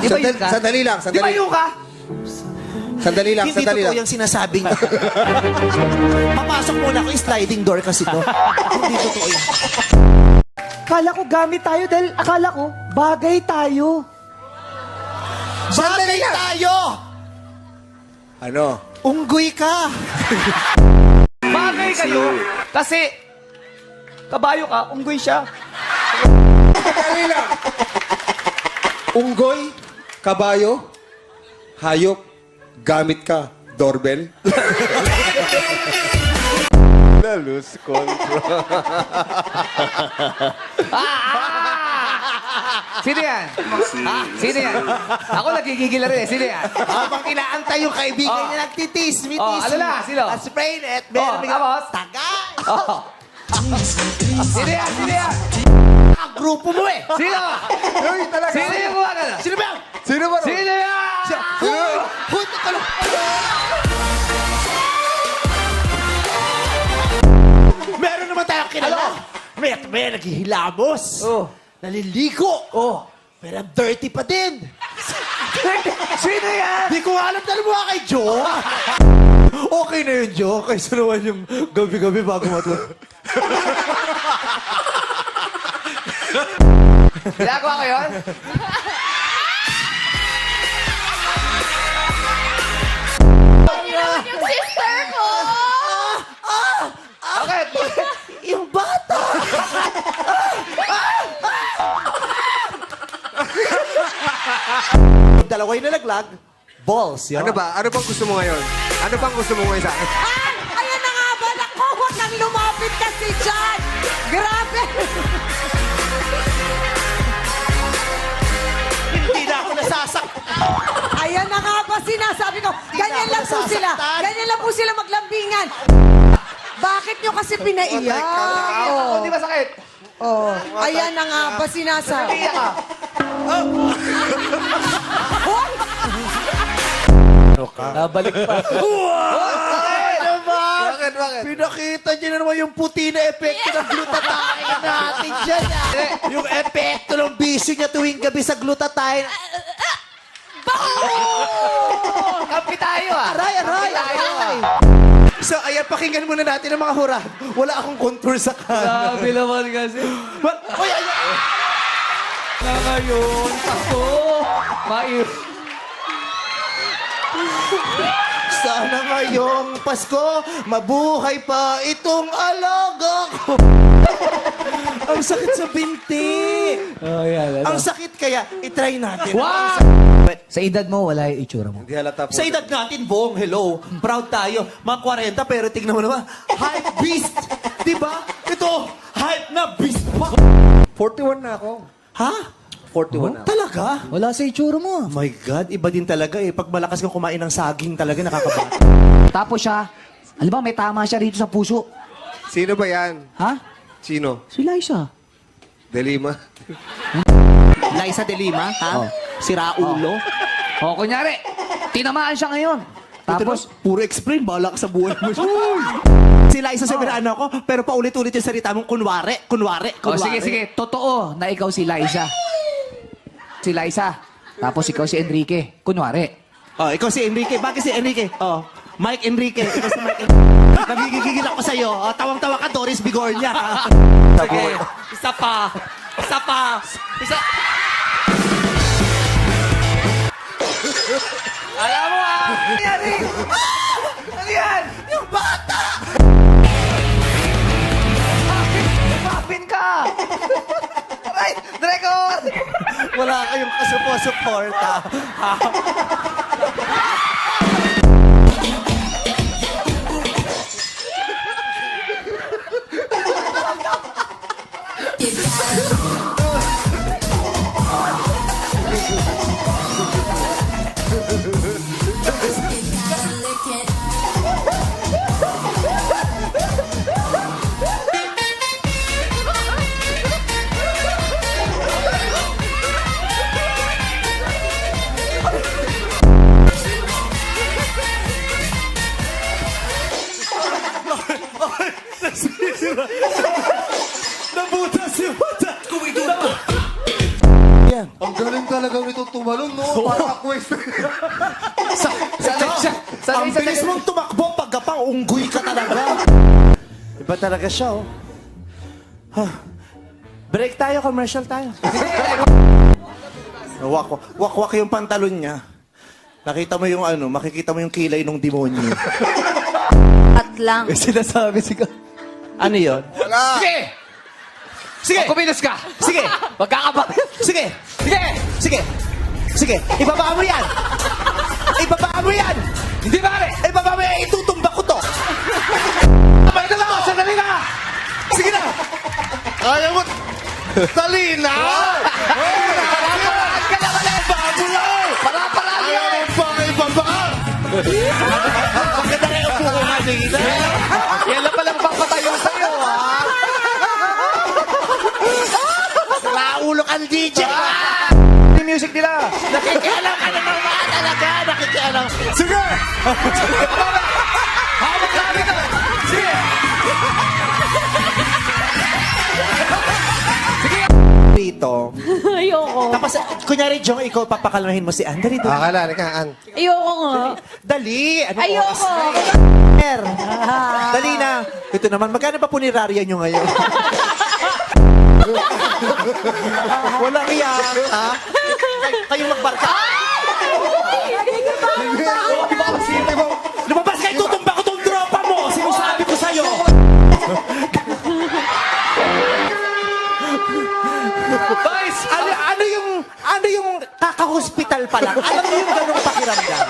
Di ba yun ka? Sandali lang, Di sandali. ba yun ka? Sandali lang, Hindi sandali totoo lang. yung sinasabi niya. Papasok muna ako, sliding door kasi to. Hindi totoo yun. Akala ko gamit tayo dahil akala ko bagay tayo. Bagay tayo! Ano? Unggoy ka! Bagay kayo. Kasi, kabayo ka, unggoy siya. Sandali lang. Unggoy, kabayo, hayop, gamit ka, doorbell. Na-lose control. Sino yan? Sino yan? Ako nagigigil na rin eh. Sino yan? Habang inaantay yung kaibigan Oh. niya, nagtitis, mitis. Oh, ano na? Sino? Sprain it. Oh, tapos? Tagay! Oh. Sino yan? Sino yan? Ang grupo mo eh! Sino? Uy, talaga. Sino yung gumagano? Sino ba yan? Sino ba? Sino yan? Hoy, talo! Meron naman tayong kilala. May naghihilamos. Oh. Naliligo. Oh. Pero ang dirty pa din. Sino yan? Di ko alam na mo kay Joe. Okay na yun, Joe. Kaysa naman yung gabi-gabi bago matulog. Ginagawa ko yun? Yung sister ko! Bakit? Yung bata! Dalawa yung nalaglag. Balls, yun. Ano ba? Ano bang gusto mo ngayon? Ano bang gusto mo ngayon sa akin? Ay! Ayan na nga ba? Naku, huwag nang lumapit kasi dyan! Grabe! Hindi na ako nasasak. Ayan na nga ba sinasabi ko. Ganyan lang po sila. nasasaktan. Ganyan lang po sila maglambingan. Bakit nyo kasi pinaiyak? Oh, di ba sakit? Oh, ayan na nga ba sinasabi. Iyak ka. Hoy! Nabalik pa. Ano ba? Bakit? Bakit? Pinakita niyo na naman yung puti na epekto ng glutathione natin dyan. Yung epekto ng bisyo niya tuwing gabi sa glutathione. Kampi tayo ah. Aray, aray, Kampi tayo ah. aray. So, ayan, pakinggan muna natin ang mga hurad. Wala akong contour sa kanan. Grabe naman kasi. Uy, ayan. Na ngayon, Pasko. Sana ngayong Pasko, mabuhay pa itong alaga ko. Ang sakit sa binti. Oh, yan. Ang sakit kaya, itry natin. Wow! Sa edad mo, wala yung itsura mo. Hindi halata po. Sa edad natin, Bong, hello. Proud tayo. Mga 40, pero tignan mo naman. Hype beast. Diba? Ito, hype na beast pa. 41 na ako. Ha? 41 na ako. Talaga? Wala sa itsura mo. Oh my God, iba din talaga eh. Pag malakas kang kumain ng saging talaga, nakakabata. Tapos siya, alam ba, may tama siya rito sa puso. Sino ba yan? Ha? Sino? Si Liza. Delima? Liza de Lima, ha? Oh. Si Raulo. O, kunyari, tinamaan siya ngayon. Tapos, puro explain, bahala ka sa buhay mo. Si Liza sa ano ako, pero paulit-ulit yung salita mong kunwari. O, sige, sige. Totoo na ikaw si Liza. Si Liza. Tapos ikaw si Enrique. Kunwari. Oh, ikaw si Enrique. Bakit si Enrique? Oh, Mike Enrique. Ikaw si Mike Enrique. Nagigigil ako sa'yo. Oh, tawang-tawa ka, Doris Bigornia. Sige. Isa pa. Isa pa. Isa. Alam mo ah. Ano yan eh? Ano yan? Yung bata! Umapin ka. Ay, Dragon! Wala kayong kasupo-suporta. tumalon, no? Para quest. Sanay siya. Sanay Ang sa bilis mong tumakbo, pagkapang unggoy ka talaga. Iba talaga siya, oh. Huh. Break tayo, commercial tayo. Wakwak yung pantalon niya. Nakita mo yung ano, makikita mo yung kilay ng demonyo. At lang. Sinasabi siya. Ano yun? Wala. Sige! Sige! Kumilos ka! Sige! Magkakapatid! Sige! Sige! Sige! Sige! Ibabaan mo yan! Ibabaan mo yan! Hindi pare! Ibabaan mo yan! Itutumba ko to! Pwede na mo! Sandali ka! Sige na! Ayaw mo. Dali na! Parang ka naman eh! Parang Ayaw mo pa ibaba! Bakit na kayo po nga dito? Yan lang palang papatayo sa'yo, ha? Laulo ka ni DJ! Yung music nila! Nakikialam ka na naman talaga! Nakikialam! Sige! Hawak namin na! Sige! Dito. Ayoko. Tapos, kunyari, Jong, ikaw papakalmahin mo si Ann. Dali, dali. Akala, ka, An. Ayoko nga. Dali! Ano Ayoko. Dali na! Ito naman, magkano pa punirarya nyo ngayon? Walang iyak, ha? Kayong magbarka. Lumabas kayo, tutumba ko tong tropa mo! Sinasabi ko sa'yo! Boys! Ano yung kaka-hospital pa lang? Alam mo yung ganong pakiramdam?